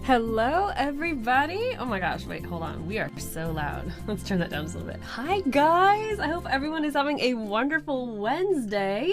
Hello, everybody. Oh my gosh, wait, hold on. We are so loud. Let's turn that down just a little bit. Hi, guys. I hope everyone is having a wonderful Wednesday.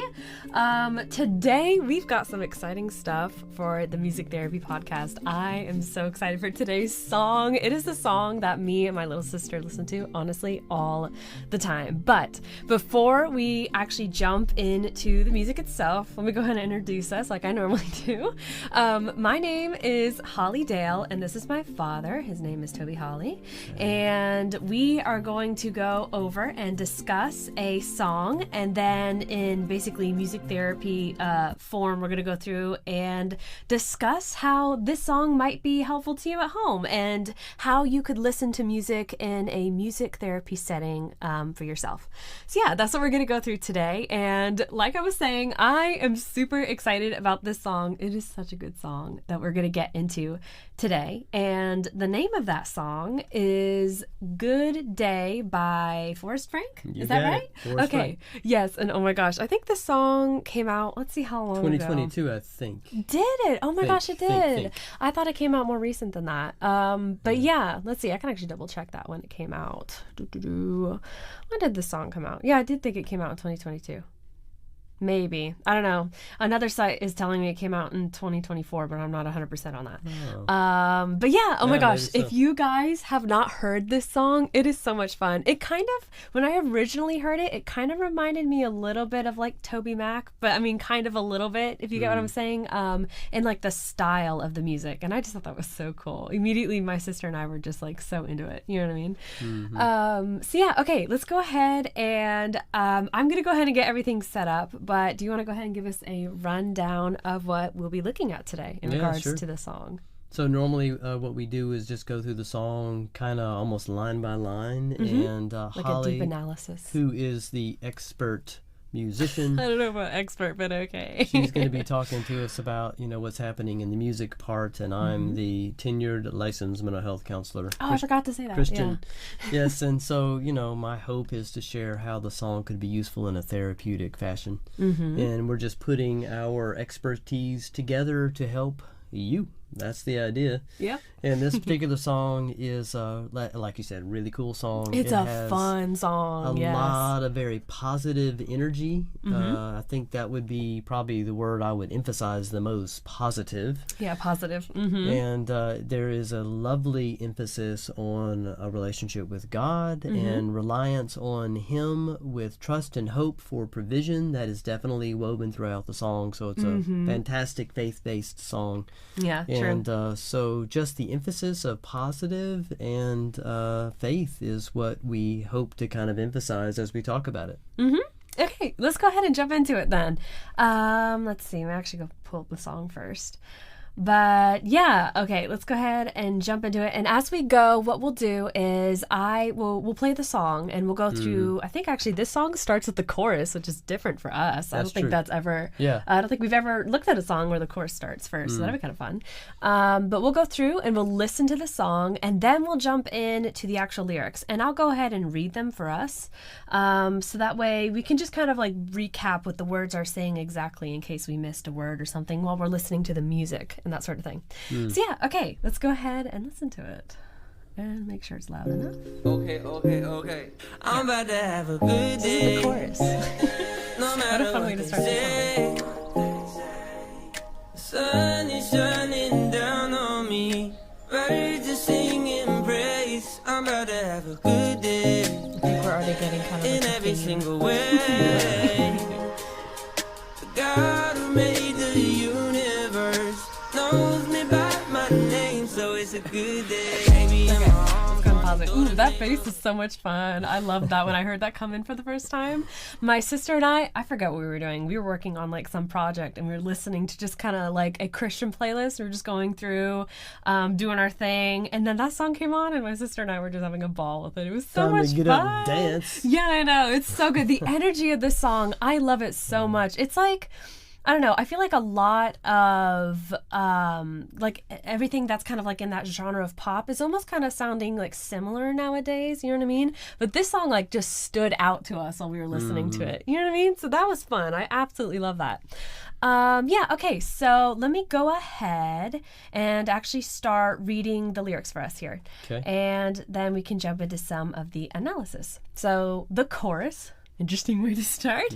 Today, we've got some exciting stuff for the Music Therapy Podcast. I am so excited for today's song. It is the song that me and my little sister listen to, honestly, all the time. But before we actually jump into the music itself, let me go ahead and introduce us like I normally do. My name is Holly Dale. And this is my father. His name is Toby Holly. And we are going to go over and discuss a song. And then in basically music therapy form, we're going to go through and discuss how this song might be helpful to you at home and how you could listen to music in a music therapy setting for yourself. So yeah, that's what we're going to go through today. And like I was saying, I am super excited about this song. It is such a good song that we're going to get into today, and the name of that song is Good Day by Forrest Frank. Is that right? Okay. Frank. Yes, and oh my gosh, I think the song came out, let's see how long 2022, ago. I think. Did it? Oh my gosh, it did. Think. I thought it came out more recent than that. But yeah, let's see. I can actually double check that when it came out. When did the song come out? Yeah, I did think it came out in 2022. Maybe. I don't know. Another site is telling me it came out in 2024, but I'm not 100% on that. Oh. But yeah, oh my gosh, so. if you guys have not heard this song, it is so much fun. It kind of, when I originally heard it, it kind of reminded me a little bit of like Toby Mac, but I mean kind of a little bit, if you get what I'm saying, and like the style of the music. And I just thought that was so cool. Immediately, my sister and I were just like so into it. You know what I mean? Mm-hmm. So yeah, okay, let's go ahead and I'm going to go ahead and get everything set up. But do you want to go ahead and give us a rundown of what we'll be looking at today in regards to the song? So normally what we do is just go through the song kind of almost line by line. And Like Holly, a deep analysis. who is the expert musician, I don't know about expert, but okay. she's going to be talking to us about, what's happening in the music part, and I'm the tenured licensed mental health counselor. I forgot to say that. Christian. Yeah. Yes, and so, my hope is to share how the song could be useful in a therapeutic fashion. And we're just putting our expertise together to help you. That's the idea. Yeah. And this particular song is, like you said, really cool song. It's a fun song. A lot of very positive energy. I think that would be probably the word I would emphasize the most, positive. Yeah, positive. And there is a lovely emphasis on a relationship with God and reliance on Him with trust and hope for provision. That is definitely woven throughout the song. So it's a fantastic faith-based song. Yeah, true. And so just the emphasis of positive and faith is what we hope to kind of emphasize as we talk about it. Okay, let's go ahead and jump into it then. Let's see. I'm actually going to pull up the song first. But yeah, okay, let's go ahead and jump into it. And as we go, what we'll do is we'll play the song and we'll go through, I think actually this song starts with the chorus, which is different for us. I don't think that's ever, I don't think we've ever looked at a song where the chorus starts first, so that'd be kind of fun. But we'll go through and we'll listen to the song and then we'll jump in to the actual lyrics. And I'll go ahead and read them for us. So that way we can just kind of like recap what the words are saying exactly in case we missed a word or something while we're listening to the music and that sort of thing. So yeah, okay, let's go ahead and listen to it. And make sure it's loud enough. Okay. I'm about to have a good day. The chorus. No matter What a fun way to start the song. The sun is shining down on me. Ready to sing and praise. I'm about to have a good day. I think we're already getting kind of in like every a theme. single way. The God who made the universe knows me by my name, so it's a good day. Baby, Okay, let's go and pause it. Ooh, that bass is so much fun. I love that when I heard that come in for the first time. My sister and I forgot what we were doing. We were working on like some project and we were listening to just kind of like a Christian playlist. We were just going through, doing our thing. And then that song came on and my sister and I were just having a ball with it. It was so Time much to get fun. up and dance. Yeah, I know. It's so good. The energy of this song, I love it so much. It's like, I don't know. I feel like a lot of like everything that's kind of like in that genre of pop is almost kind of sounding like similar nowadays. You know what I mean? But this song like just stood out to us while we were listening to it. You know what I mean? So that was fun. I absolutely love that. Yeah. Okay. So let me go ahead and actually start reading the lyrics for us here. Okay. And then we can jump into some of the analysis. So the chorus, interesting way to start,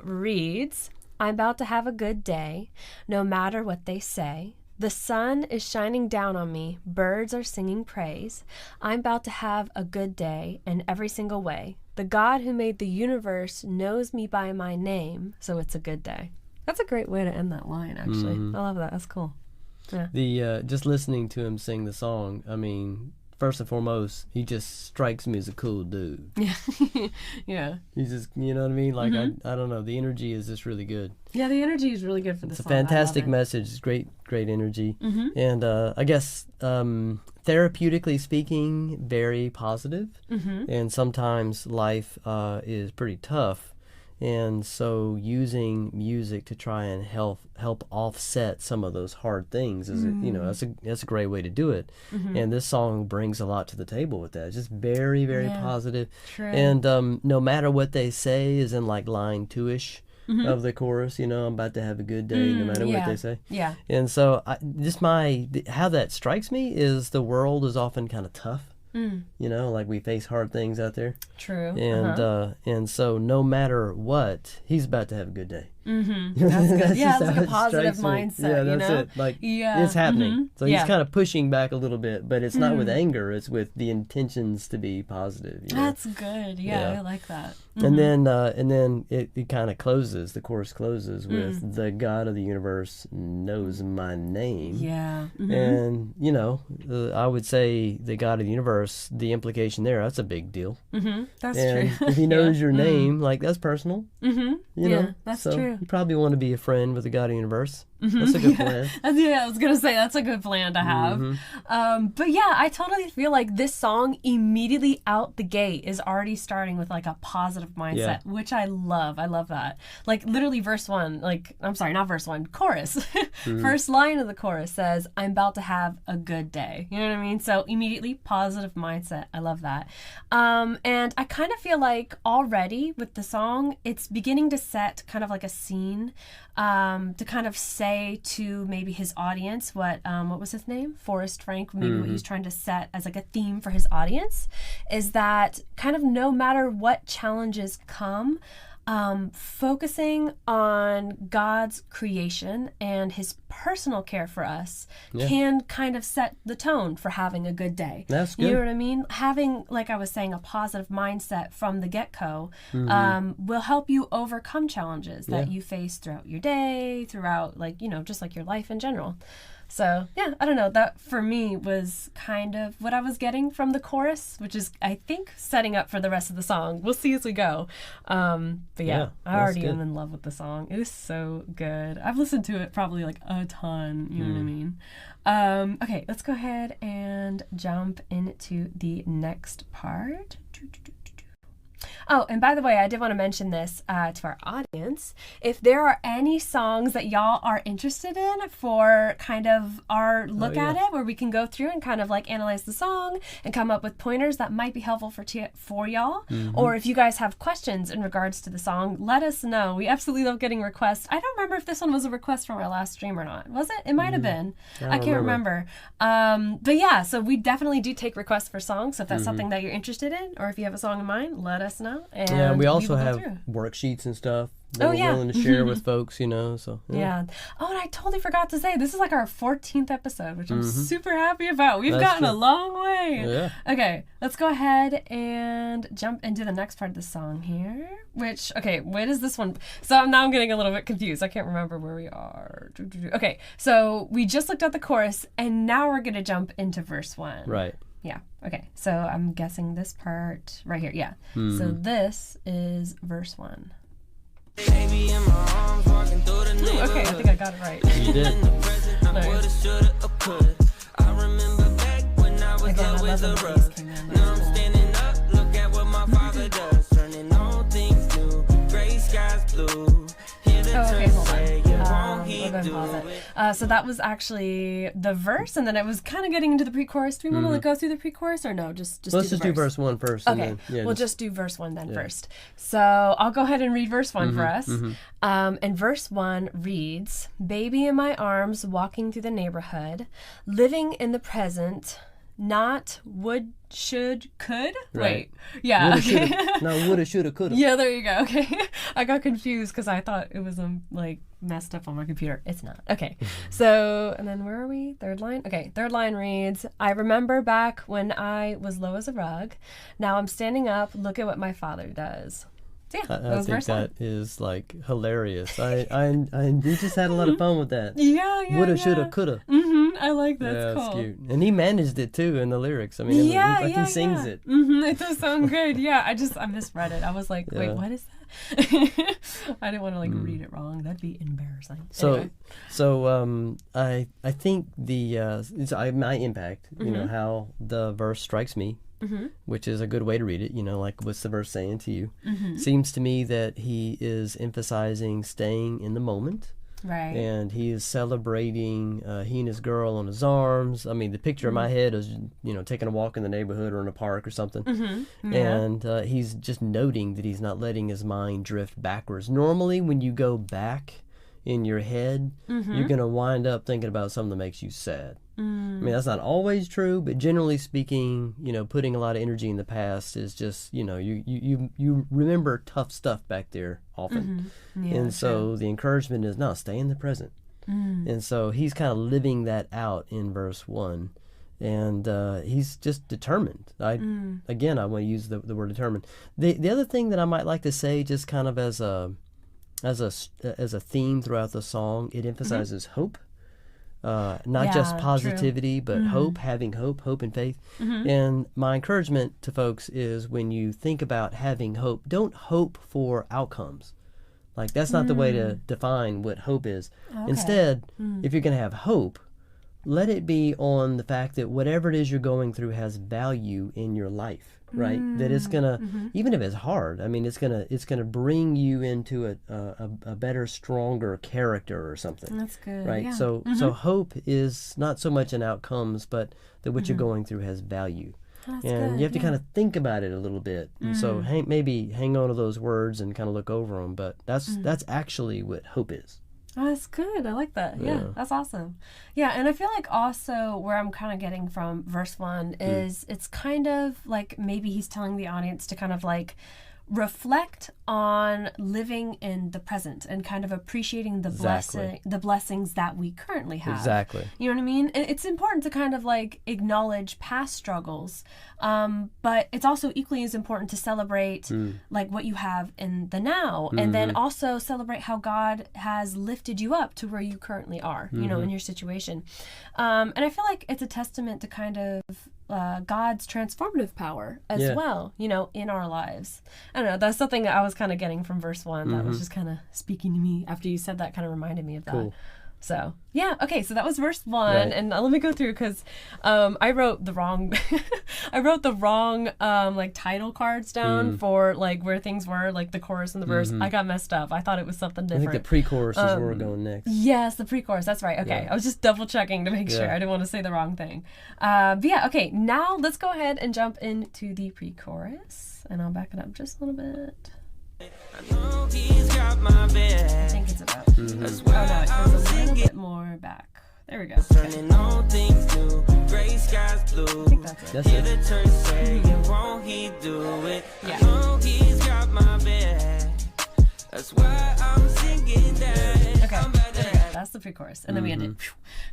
reads, I'm about to have a good day, no matter what they say. The sun is shining down on me. Birds are singing praise. I'm about to have a good day in every single way. The God who made the universe knows me by my name, so it's a good day. That's a great way to end that line, actually. I love that. That's cool. Yeah. The just listening to him sing the song, I mean, first and foremost, he just strikes me as a cool dude. Yeah. Yeah. He's just, you know what I mean? Like, I don't know. The energy is just really good. Yeah, the energy is really good for this It's a song. fantastic message. It's great energy. And I guess therapeutically speaking, very positive. And sometimes life is pretty tough. And so using music to try and help offset some of those hard things is, you know, that's a great way to do it. And this song brings a lot to the table with that. It's just very, very positive. True. And no matter what they say is in like line 2-ish of the chorus, you know, I'm about to have a good day no matter what they say. Yeah. And so how that strikes me is the world is often kind of tough. You know, like we face hard things out there. True. And so no matter what, he's about to have a good day. That's good. Yeah, it's just like how a it positive strikes me. mindset, Yeah, you that's know? it. Like, Yeah. it's happening. So Yeah. he's kind of pushing back a little bit, but it's not with anger. It's with the intentions to be positive. You know? That's good. Yeah, Yeah. I like that. And then it kind of closes. The chorus closes with the God of the universe knows my name. Yeah. And you know, I would say the God of the universe. The implication there—that's a big deal. That's And true. if he knows your name, like that's personal. You know, Yeah, that's so true. You probably want to be a friend with the God of the universe. That's a good plan. Yeah, I was gonna say that's a good plan to have. But yeah, I totally feel like this song immediately out the gate is already starting with like a positive mindset, which I love. I love that. Like literally verse 1, like I'm sorry, not verse 1, chorus. First line of the chorus says, I'm about to have a good day. You know what I mean? So immediately positive mindset. I love that. And I kind of feel like already with the song, it's beginning to set kind of like a scene to kind of say to maybe his audience what was his name? Forrest Frank, maybe what he was trying to set as like a theme for his audience is that kind of no matter what challenges come, focusing on God's creation and his personal care for us can kind of set the tone for having a good day. That's good. You know what I mean? Having, like I was saying, a positive mindset from the get-go will help you overcome challenges that you face throughout your day, throughout, like, you know, just like your life in general. So, yeah, I don't know. That, for me, was kind of what I was getting from the chorus, which is, I think, setting up for the rest of the song. We'll see as we go. But, yeah, I already am in love with the song. It is so good. I've listened to it probably, like, a ton. You know what I mean? Okay, let's go ahead and jump into the next part. Oh, and by the way, I did want to mention this to our audience. If there are any songs that y'all are interested in for kind of our look at it, where we can go through and kind of like analyze the song and come up with pointers that might be helpful for y'all, or if you guys have questions in regards to the song, let us know. We absolutely love getting requests. I don't remember if this one was a request from our last stream or not. Was it? It might have been. I can't remember. But yeah, so we definitely do take requests for songs. So if that's something that you're interested in, or if you have a song in mind, let us know. And we also have worksheets and stuff that we're willing to share with folks, you know. So yeah. Oh, and I totally forgot to say, this is like our 14th episode, which I'm super happy about. We've gotten a long way. Yeah. Okay, let's go ahead and jump into the next part of the song here. Which, okay, where does this one? So now I'm getting a little bit confused. I can't remember where we are. Okay, so we just looked at the chorus, and now we're gonna jump into verse 1. Right. Yeah. Okay. So I'm guessing this part right here. Yeah. So this is verse 1. Baby in my arms, walking through the neighborhood. Okay, I think I got it right. You did. I remember back when I was Again, I love always when a the rush. bass came in. Now I'm standing up, look at what my father does. Turning all things new, gray skies blue. Hear the Oh, okay, turn hold on. ahead and pause it. So that was actually the verse, and then it was kind of getting into the pre-chorus. Do we want to like, go through the pre-chorus or no? Just Let's just do verse 1 first. Okay, and then, we'll just do verse 1 then first. So I'll go ahead and read verse 1 for us. And verse 1 reads, "Baby in my arms, walking through the neighborhood, living in the present, not would, should, could?" Right. Wait. Yeah. Woulda, shoulda. No, woulda, shoulda, coulda. Yeah, there you go. Okay. I got confused because I thought it was like messed up on my computer. It's not. Okay. So, and then where are we? Third line? Okay. Third line reads, "I remember back when I was low as a rug. Now I'm standing up. Look at what my father does." So yeah, that I was think verse 1. that is like hilarious. We just had a lot of fun with that. Yeah. Woulda, shoulda, coulda. I like that. Yeah, It's it's cool. cute. And he managed it too in the lyrics. I mean, he sings it. It does sound good. Yeah, I misread it. I was like, wait, Yeah. what is that? I didn't want to like read it wrong. That'd be embarrassing. Anyway. I think it's my impact. You know how the verse strikes me, which is a good way to read it. You know, like what's the verse saying to you? Seems to me that he is emphasizing staying in the moment. Right. And he is celebrating he and his girl on his arms. I mean, the picture in my head is, you know, taking a walk in the neighborhood or in a park or something. And he's just noting that he's not letting his mind drift backwards. Normally, when you go back in your head, you're going to wind up thinking about something that makes you sad. I mean, that's not always true, but generally speaking, you know, putting a lot of energy in the past is just, you know, you remember tough stuff back there often. And so the encouragement is, no, stay in the present. And so he's kind of living that out in verse 1. And he's just determined. Again, I want to use the word determined. The other thing that I might like to say, just kind of as a theme throughout the song, it emphasizes hope. Not just positivity, but hope, having hope and faith. And my encouragement to folks is when you think about having hope, don't hope for outcomes. Like, that's not the way to define what hope is. Okay. Instead, if you're going to have hope, let it be on the fact that whatever it is you're going through has value in your life. Right, that it's gonna, even if it's hard. I mean, it's gonna bring you into a better, stronger character or something. That's good. Right. Yeah. So hope is not so much in outcomes, but that what you're going through has value. That's and good, you have to kind of think about it a little bit. And so maybe hang on to those words and kind of look over them. But that's actually what hope is. Oh, that's good. I like that. Yeah, that's awesome. Yeah, and I feel like also where I'm kind of getting from verse 1 is it's kind of like maybe he's telling the audience to kind of like reflect on living in the present and kind of appreciating the blessings that we currently have. Exactly. You know what I mean? It's important to kind of like acknowledge past struggles, but it's also equally as important to celebrate like what you have in the now, and then also celebrate how God has lifted you up to where you currently are, you know, in your situation. And I feel like it's a testament to kind of God's transformative power as well, you know, in our lives. I don't know, that's something that I was kind of getting from verse 1 that was just kind of speaking to me after you said that, kind of reminded me of that. Cool. So, yeah, okay, so that was verse 1, right. And let me go through, because I wrote the wrong, like, title cards down for, like, where things were, like, the chorus and the verse. I got messed up. I thought it was something different. I think the pre-chorus is where we're going next. Yes, the pre-chorus, that's right. Okay, I was just double-checking to make sure. I didn't want to say the wrong thing. But yeah, okay, now let's go ahead and jump into the pre-chorus, and I'll back it up just a little bit. I know he's got my back. I think it's about. Oh no, it goes a little bit more back. There we go. Turning all things new, gray skies blue. I think that's it. Hear the church say, won't he do it? Yeah. I know he's got my back. That's why I'm singing that. Okay, that's the pre-chorus, and then we ended.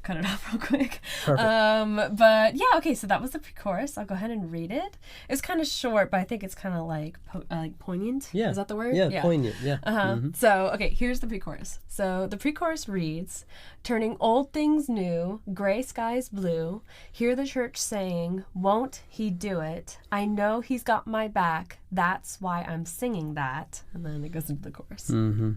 Cut it off real quick. Perfect. But yeah, okay, so that was the pre-chorus. I'll go ahead and read it. It's kind of short, but I think it's kind of like poignant. Yeah. Is that the word? Yeah, poignant. Yeah. So, okay, here's the pre-chorus. So the pre-chorus reads, turning old things new, gray skies blue, hear the church saying, won't he do it? I know he's got my back. That's why I'm singing that. And then it goes into the chorus.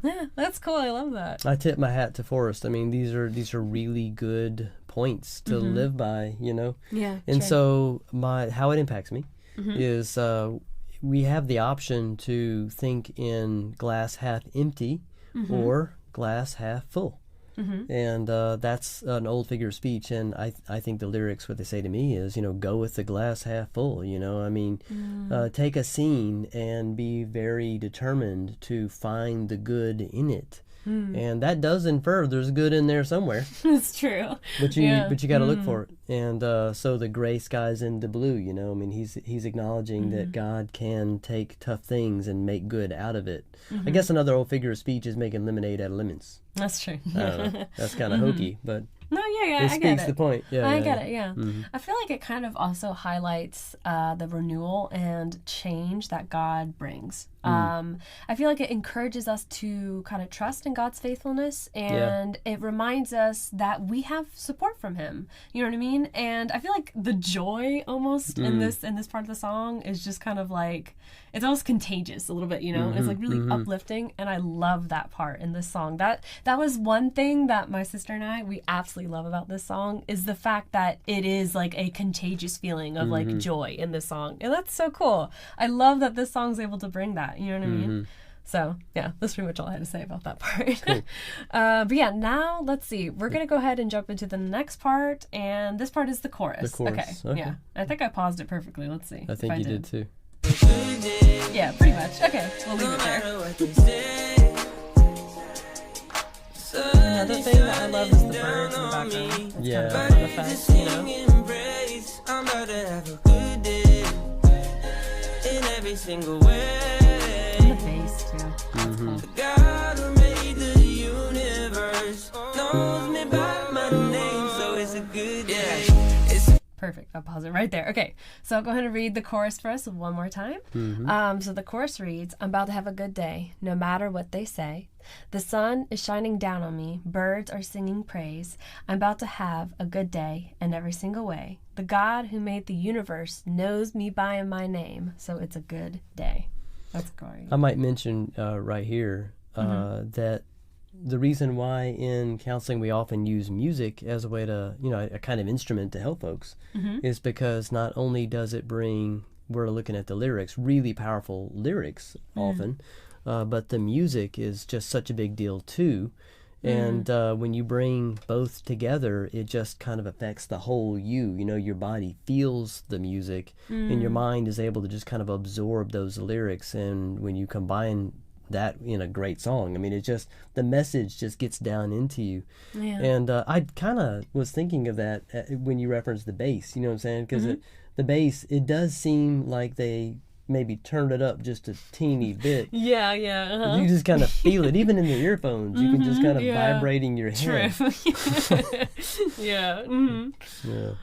Yeah, that's cool. I love that. I tip my hat to Forrest. I mean, these are really good points to live by, you know? Yeah. And so how it impacts me is we have the option to think in glass half empty or glass half full. And that's an old figure of speech. And I think the lyrics, what they say to me is, go with the glass half full. I mean, take a scene and be very determined to find the good in it. And that does infer there's good in there somewhere. It's true. But you got to look for it. And so the gray skies into blue, I mean, he's acknowledging that God can take tough things and make good out of it. I guess another old figure of speech is making lemonade out of lemons. That's true. I don't know. That's kind of hokey, but No, yeah, it I get speaks it. the point. Yeah, I yeah, get yeah. it, yeah. I feel like it kind of also highlights the renewal and change that God brings. I feel like it encourages us to kind of trust in God's faithfulness, and it reminds us that we have support from Him. You know what I mean? And I feel like the joy almost in this part of the song is just kind of like, it's almost contagious a little bit, It's like really uplifting, and I love that part in this song. That was one thing that my sister and I, we absolutely love about this song, is the fact that it is like a contagious feeling of like joy in this song, and that's so cool. I love that this song's able to bring that, you know what I mean? So yeah, that's pretty much all I had to say about that part. Cool. But yeah, now let's see. We're gonna go ahead and jump into the next part, and this part is the chorus. The chorus, okay. Yeah. I think I paused it perfectly. Let's see. I think if you did too. Yeah, pretty much. Okay, we'll leave it there. Another thing that I love is the birds in the background. It's Yeah. kind of a fun effect, I'm about to have a good day in every single way. And the bass too. That's cool. God who made the universe knows me by my name, so it's a good day. Perfect. I'll pause it right there. Okay, so I'll go ahead and read the chorus for us one more time. So the chorus reads, I'm about to have a good day, no matter what they say. The sun is shining down on me. Birds are singing praise. I'm about to have a good day in every single way. The God who made the universe knows me by my name, so it's a good day. That's great. I might mention right here that the reason why in counseling we often use music as a way to, a kind of instrument to help folks is because not only does it bring, we're looking at the lyrics, really powerful lyrics often, but the music is just such a big deal too. And when you bring both together, it just kind of affects the whole you. Your body feels the music and your mind is able to just kind of absorb those lyrics. And when you combine that in a great song, I mean, it just, the message just gets down into you. Yeah. And I kind of was thinking of that when you referenced the bass, you know what I'm saying? Because the bass, it does seem like they maybe turned it up just a teeny bit. Yeah. Uh-huh. You just kind of feel it, even in the earphones. You can just kind of vibrating your head. True. Yeah. Yeah.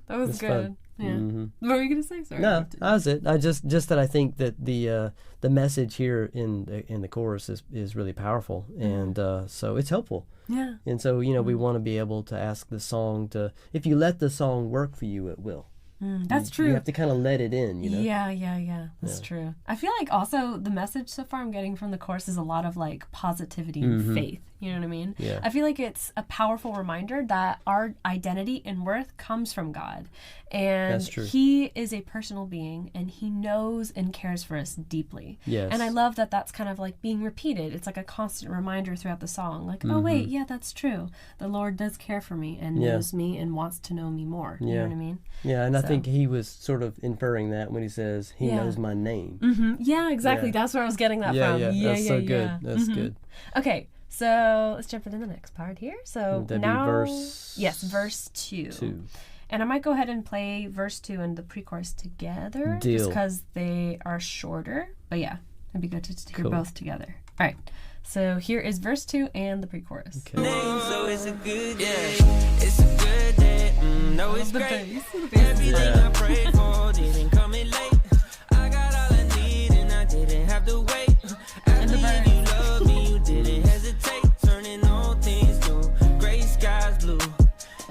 That was It's good. fun. Yeah. What were you gonna say? Sorry. No, that was it. I just that I think that the message here in the chorus is really powerful, and so it's helpful. Yeah. And so we want to be able to ask the song to, if you let the song work for you, it will. That's true. You have to kind of let it in, Yeah. That's true. I feel like also the message so far I'm getting from the course is a lot of like positivity and faith. You know what I mean? Yeah. I feel like it's a powerful reminder that our identity and worth comes from God. And That's true. He is a personal being and He knows and cares for us deeply. Yes. And I love that that's kind of like being repeated. It's like a constant reminder throughout the song. Like, oh wait, yeah, that's true. The Lord does care for me and knows me and wants to know me more. You know what I mean? Yeah, and I think he was sort of inferring that when he says, he knows my name. Yeah, exactly. Yeah. That's where I was getting that from. Yeah, that's so good. That's good. Okay, so let's jump into the next part here. So That'd be now, verse verse 2. And I might go ahead and play verse 2 and the pre-chorus together, Deal. just because they are shorter. But yeah, it'd be good to hear both together. All right, so here is verse 2 and the pre-chorus. Okay. So it's a good day. It's a good day. No, it's The great. bass. The bass is Everything I prayed for didn't come in late. I got all I need and I didn't have to wait. After you loved me, you didn't hesitate. Turning all things new. Gray skies blue.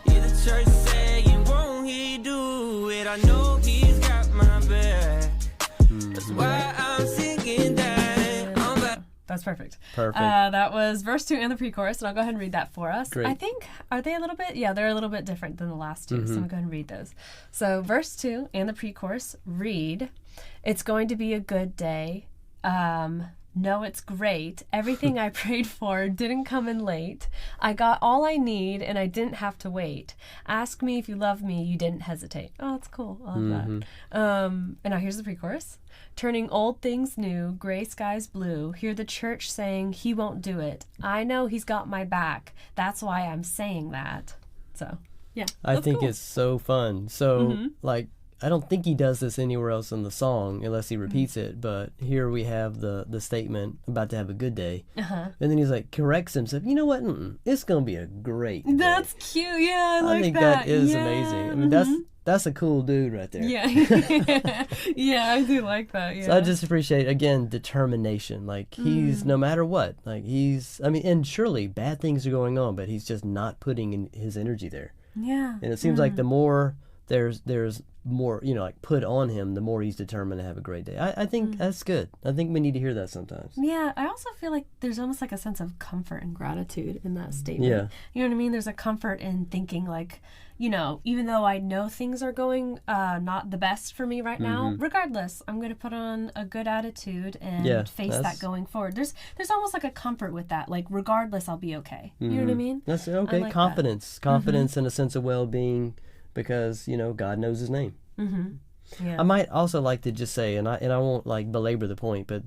Yeah, the church saying, won't he do it? I know he's got my back. That's why I'm singing that. I'm back. That's perfect. Perfect. That was verse 2 and the pre-chorus, and I'll go ahead and read that for us. Great. I think, are they a little bit? Yeah, they're a little bit different than the last two, so I'm going to go ahead and read those. So verse 2 and the pre-chorus read, it's going to be a good day, No, it's great. Everything I prayed for didn't come in late. I got all I need and I didn't have to wait. Ask me if you love me, you didn't hesitate. Oh, that's cool. I love that. And now here's the pre-chorus. Turning old things new, gray skies blue. Hear the church saying he won't do it. I know he's got my back. That's why I'm saying that. So, yeah. I that's think cool. it's so fun. So, like, I don't think he does this anywhere else in the song unless he repeats it, but here we have the statement, about to have a good day. And then he's like, corrects himself, you know what, it's going to be a great day. That's cute. Yeah, I like that. I think that is amazing. I mean, that's a cool dude right there. Yeah. Yeah, I do like that. Yeah. So I just appreciate, again, determination. Like, he's, no matter what, like, and surely bad things are going on, but he's just not putting in his energy there. Yeah. And it seems like the more there's more, like, put on him, the more he's determined to have a great day. I think that's good. I think we need to hear that sometimes. Yeah, I also feel like there's almost like a sense of comfort and gratitude in that statement. Yeah. You know what I mean? There's a comfort in thinking like, even though I know things are going not the best for me right now, regardless, I'm going to put on a good attitude and face that going forward. There's almost like a comfort with that. Like, regardless, I'll be okay. You know what I mean? That's okay. Like Confidence. Confidence and a sense of well-being because, God knows his name. Yeah. I might also like to just say, and I won't like belabor the point, but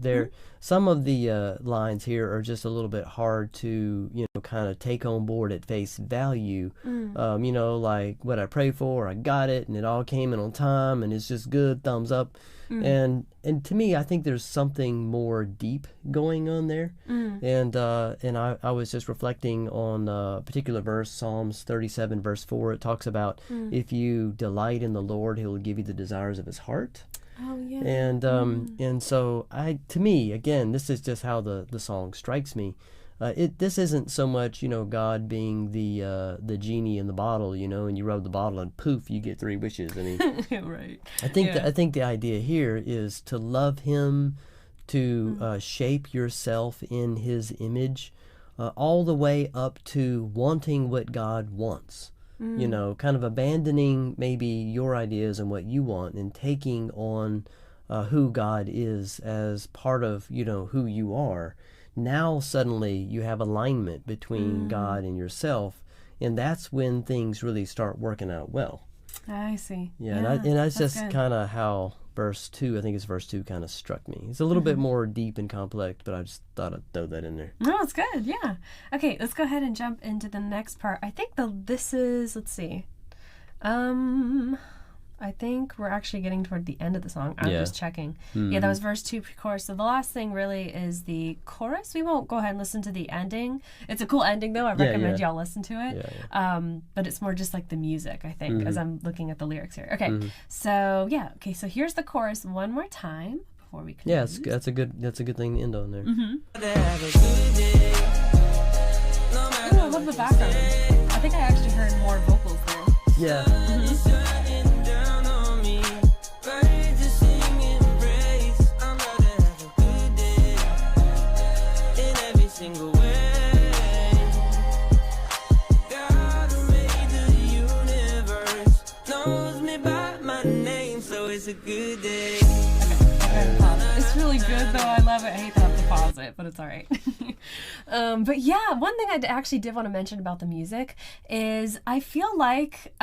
some of the lines here are just a little bit hard to kind of take on board at face value. Like what I prayed for, I got it, and it all came in on time, and it's just good, thumbs up. And to me, I think there's something more deep going on there. And I was just reflecting on a particular verse, Psalms 37 verse 4. It talks about if you delight in the Lord, He will give you the desires of His heart. Oh yeah. And so to me, again, this is just how the song strikes me. This isn't so much, God being the genie in the bottle, and you rub the bottle and poof, you get 3 wishes. I mean, right. I think the idea here is to love Him, to shape yourself in His image, all the way up to wanting what God wants. Kind of abandoning maybe your ideas and what you want and taking on who God is as part of, who you are. Now suddenly you have alignment between God and yourself, and that's when things really start working out well. I see. Yeah, and that's just kind of how verse 2, I think it's verse 2, kind of struck me. It's a little bit more deep and complex, but I just thought I'd throw that in there. No, it's good. Yeah. Okay, let's go ahead and jump into the next part. I think let's see. I think we're actually getting toward the end of the song. I'm just checking. Yeah, that was verse 2 pre-chorus. So the last thing really is the chorus. We won't go ahead and listen to the ending. It's a cool ending though. I recommend y'all listen to it. But it's more just like the music, I think, as I'm looking at the lyrics here. Okay, so so here's the chorus one more time before we conclude. Yeah, that's a good thing to end on there. Ooh, I love the background. I think I actually heard more vocals there. Yeah. Single way. God who made the universe knows me by my name, so it's a good day. It's really good though. I love it. I hate to have to pause it, but it's all right. But yeah, one thing I actually did want to mention about the music is I feel like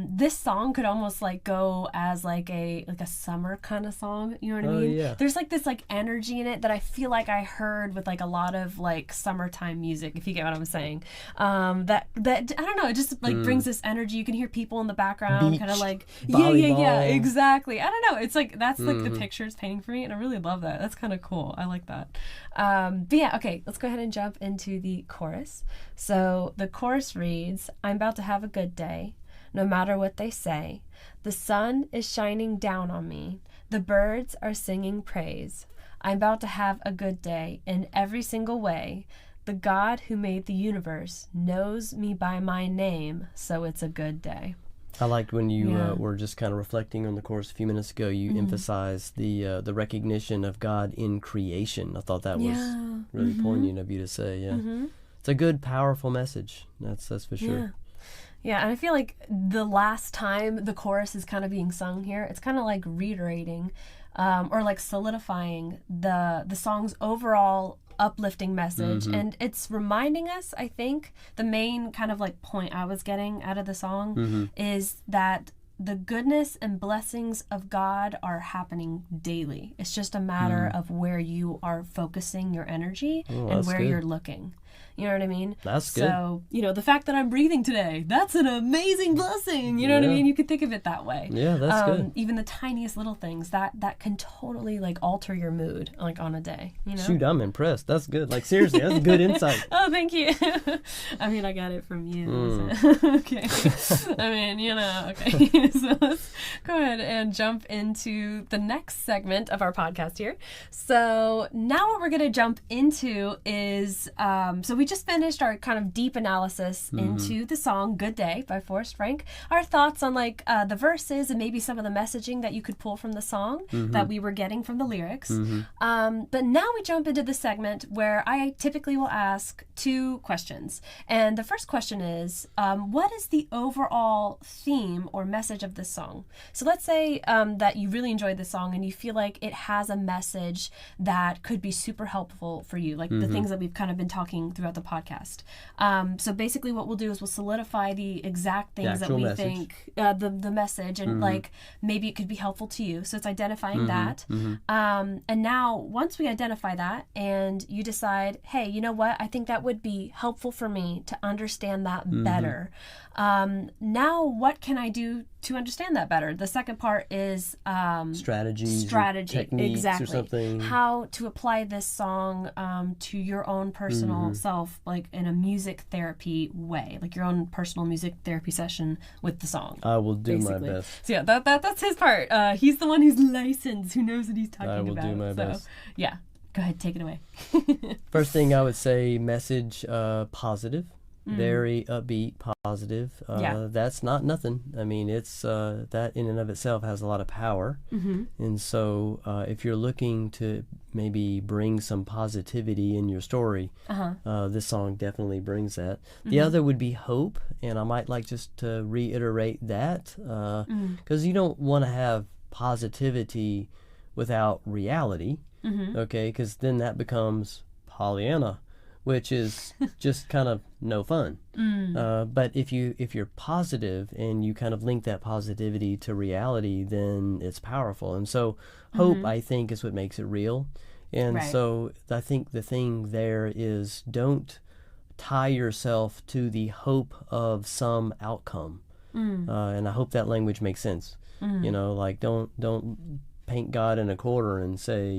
this song could almost like go as like a summer kind of song. You know what I mean? Yeah. There's like this like energy in it that I feel like I heard with like a lot of like summertime music, if you get what I'm saying. That I don't know, it just like brings this energy. You can hear people in the background, kind of like yeah, exactly. I don't know. It's like that's like the picture it's painting for me, and I really love that. That's kind of cool. I like that. But yeah, okay, let's go ahead and jump into the chorus. So the chorus reads, I'm about to have a good day, no matter what they say. The sun is shining down on me. The birds are singing praise. I'm about to have a good day in every single way. The God who made the universe knows me by my name, so it's a good day. I liked when you were just kind of reflecting on the chorus a few minutes ago. You emphasized the recognition of God in creation. I thought that was really poignant of you to say. Yeah, it's a good, powerful message. That's for sure. Yeah, and I feel like the last time the chorus is kind of being sung here, it's kind of like reiterating or like solidifying the song's overall uplifting message. And it's reminding us, I think, the main kind of like point I was getting out of the song is that the goodness and blessings of God are happening daily. It's just a matter of where you are focusing your energy and where you're looking. You know what I mean? That's good. So, the fact that I'm breathing today, that's an amazing blessing. You know what I mean? You could think of it that way. Yeah, that's good. Even the tiniest little things, that can totally like alter your mood like on a day, Shoot, I'm impressed. That's good. Like, seriously, that's good insight. Oh, thank you. I mean, I got it from you. So. Okay. I mean, okay. So let's go ahead and jump into the next segment of our podcast here. So now what we're going to jump into is, so we just finished our kind of deep analysis into the song Good Day by Forrest Frank. Our thoughts on like the verses and maybe some of the messaging that you could pull from the song that we were getting from the lyrics. But now we jump into the segment where I typically will ask 2 questions. And the first question is, what is the overall theme or message of this song? So let's say that you really enjoyed the song and you feel like it has a message that could be super helpful for you, like the things that we've kind of been talking throughout the podcast. So basically what we'll do is we'll solidify the exact things that we think, the message, and like maybe it could be helpful to you. So it's identifying that. And now once we identify that and you decide, hey, you know what? I think that would be helpful for me to understand that better. Now what can I do to understand that better? The second part is strategy, techniques, exactly, or something. How to apply this song to your own personal self, like in a music therapy way, like your own personal music therapy session with the song. I will do basically. my best. So yeah, that's his part. He's the one who's licensed, who knows what he's talking about. I will do my best. Yeah, go ahead, take it away. First thing I would say, message positive. Very upbeat, positive. That's not nothing. I mean, it's that in and of itself has a lot of power. And so if you're looking to maybe bring some positivity in your story, this song definitely brings that. The other would be hope, and I might like just to reiterate that, because you don't want to have positivity without reality, okay? Because then that becomes Pollyanna, which is just kind of no fun. But if you're positive and you kind of link that positivity to reality, then it's powerful. And so hope, I think, is what makes it real. And so I think the thing there is, don't tie yourself to the hope of some outcome. And I hope that language makes sense. Like don't paint God in a corner and say,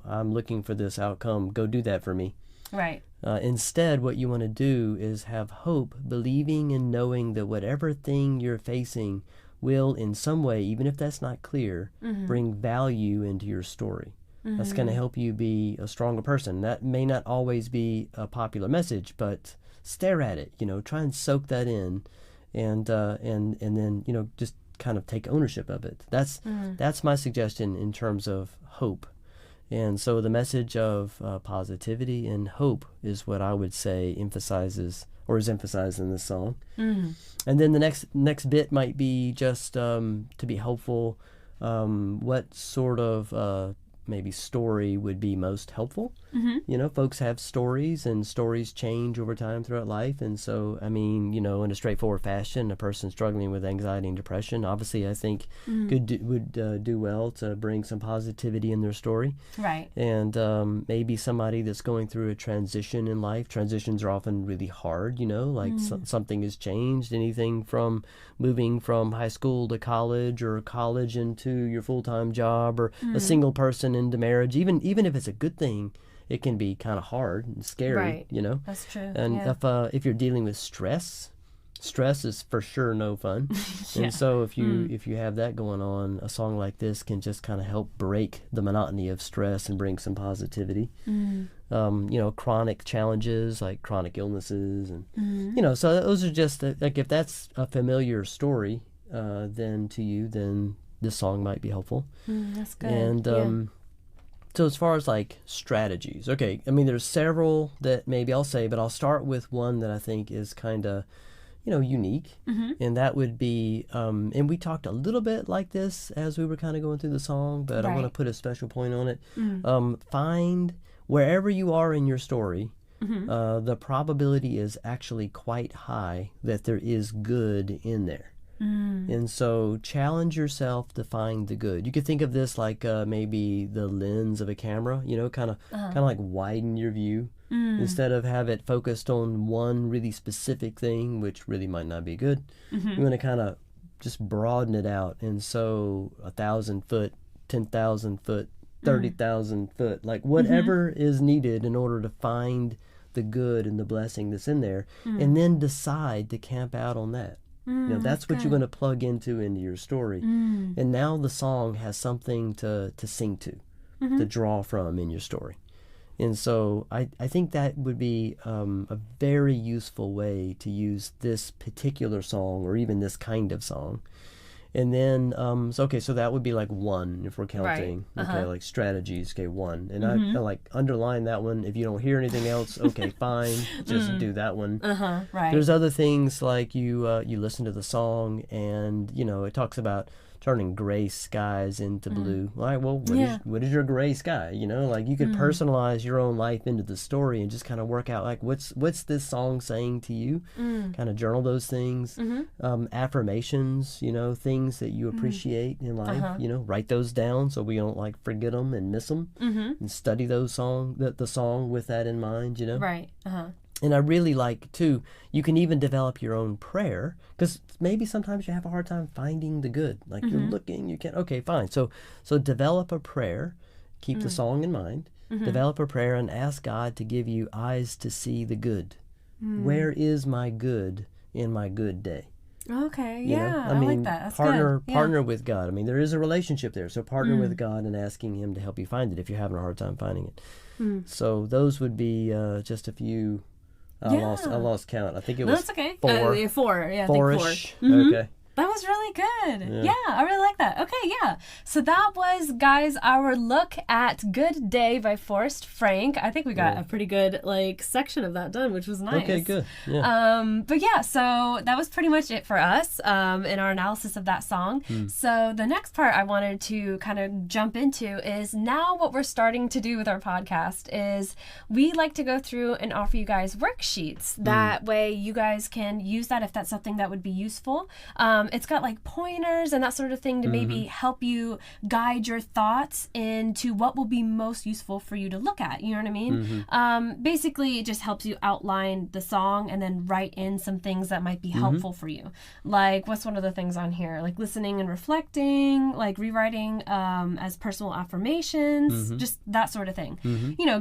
I'm looking for this outcome. Go do that for me. Right. Instead, what you want to do is have hope, believing and knowing that whatever thing you're facing will, in some way, even if that's not clear, bring value into your story. That's going to help you be a stronger person. That may not always be a popular message, but stare at it. Try and soak that in, and then just kind of take ownership of it. That's my suggestion in terms of hope. And so the message of positivity and hope is what I would say emphasizes, or is emphasized in this song. And then the next bit might be just to be helpful. What sort of maybe story would be most helpful? Folks have stories, and stories change over time throughout life. And so, I mean, in a straightforward fashion, a person struggling with anxiety and depression, obviously, I think would do well to bring some positivity in their story. Right. And maybe somebody that's going through a transition in life. Transitions are often really hard, like something has changed. Anything from moving from high school to college, or college into your full-time job, or a single person into marriage. Even if it's a good thing, it can be kind of hard and scary, right. That's true. And if you're dealing with stress is for sure no fun. And so if you have that going on, a song like this can just kind of help break the monotony of stress and bring some positivity. Chronic challenges like chronic illnesses, and so those are just like, if that's a familiar story then to you, then this song might be helpful. That's good. And so as far as like strategies, okay, I mean, there's several that maybe I'll say, but I'll start with one that I think is kind of unique. And that would be, and we talked a little bit like this as we were kind of going through the song, but I want to put a special point on it. Find wherever you are in your story, the probability is actually quite high that there is good in there. And so challenge yourself to find the good. You could think of this like maybe the lens of a camera, kind of like widen your view. Instead of have it focused on one really specific thing, which really might not be good. You want to kind of just broaden it out. And so 1,000 foot, 10,000 foot, 30,000 foot, like whatever is needed in order to find the good and the blessing that's in there, and then decide to camp out on that. That's what you're going to plug into your story. And now the song has something to sing to draw from in your story. And so I think that would be a very useful way to use this particular song, or even this kind of song. And then, so that would be like 1 if we're counting. Right. Okay, like strategies, 1. And I like underline that one. If you don't hear anything else, okay, fine, just do that one. Right. There's other things like you listen to the song, and it talks about turning gray skies into blue. Like, well, what is your gray sky? Like you could personalize your own life into the story and just kind of work out like what's this song saying to you. Kind of journal those things. Affirmations, things that you appreciate in life. Write those down so we don't like forget them and miss them. And study the song with that in mind. Right. And I really like, too, you can even develop your own prayer, because maybe sometimes you have a hard time finding the good. Like you're looking, you can't, okay, fine. So develop a prayer, keep the song in mind, develop a prayer and ask God to give you eyes to see the good. Where is my good in my good day? Okay, I like that. That's partner good. partner with God. I mean, there is a relationship there. So partner with God and asking Him to help you find it if you're having a hard time finding it. So those would be just a few. I lost count. I think it was that's okay. 4. 4. Yeah, I think 4-ish. 4. Okay. That was really good. Yeah, I really like that. Okay, yeah. So that was, guys, our look at Good Day by Forrest Frank. I think we got a pretty good section of that done, which was nice. Okay, good. Yeah. But yeah, so that was pretty much it for us in our analysis of that song. So the next part I wanted to kind of jump into is now what we're starting to do with our podcast is we like to go through and offer you guys worksheets. That way you guys can use that if that's something that would be useful. It's got pointers and that sort of thing to maybe help you guide your thoughts into what will be most useful for you to look at. You know what I mean? Basically, it just helps you outline the song and then write in some things that might be helpful for you. Like, what's one of the things on here? Like listening and reflecting, like rewriting as personal affirmations, just that sort of thing.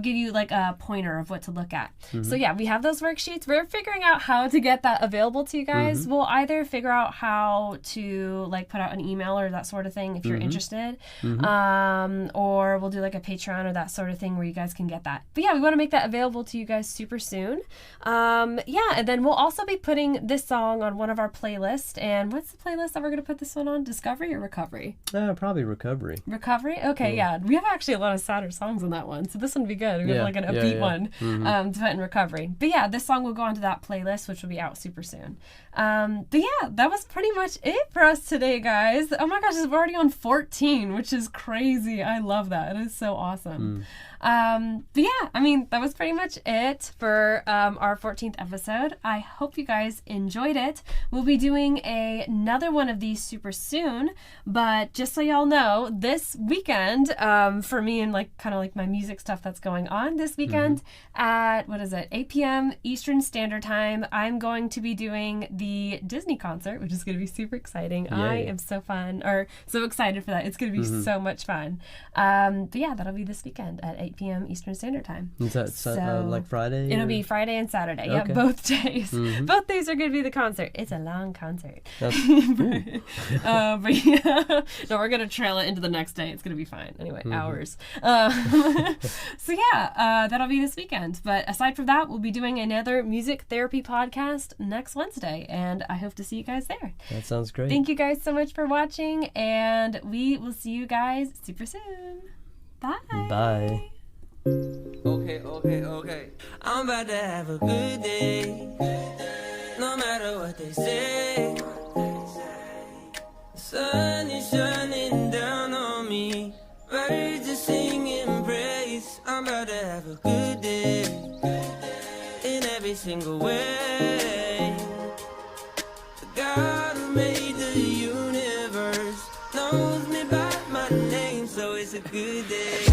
Give you a pointer of what to look at. So yeah, we have those worksheets. We're figuring out how to get that available to you guys. We'll either figure out how to put out an email or that sort of thing if you're interested, or we'll do a Patreon or that sort of thing where you guys can get that. But yeah, we want to make that available to you guys super soon. And then we'll also be putting this song on one of our playlists. And what's the playlist that we're going to put this one on? Discovery or Recovery? Probably Recovery. Recovery? Okay, yeah. We have actually a lot of sadder songs on that one, so this one would be good. We have an upbeat one to put in Recovery. But yeah, this song will go onto that playlist, which will be out super soon. But yeah, that was pretty much it for us today, guys. Oh my gosh, we're already on 14, which is crazy. I love that. It is so awesome. But yeah, I mean, that was pretty much it for our 14th episode. I hope you guys enjoyed it. We'll be doing another one of these super soon, but just so y'all know, this weekend, for me and kind of my music stuff that's going on this weekend at, 8 p.m. Eastern Standard Time, I'm going to be doing the Disney concert, which is going to be super exciting. Yay. I am so excited for that. It's going to be so much fun. But yeah, that'll be this weekend at 8 p.m. Eastern Standard Time. Is that like Friday? It'll be Friday and Saturday. Okay. Yeah, both days. Both days are going to be the concert. It's a long concert. But yeah, no, we're going to trail it into the next day. It's going to be fine. Anyway, hours. So yeah, that'll be this weekend. But aside from that, we'll be doing another music therapy podcast next Wednesday, and I hope to see you guys there. That sounds great. Thank you guys so much for watching, and we will see you guys super soon. Bye. Bye. Okay. I'm about to have a good day. no matter what they say. The sun is shining down on me, birds are singing praise. I'm about to have a good day in every single way. The God who made the universe knows me by my name, so it's a good day.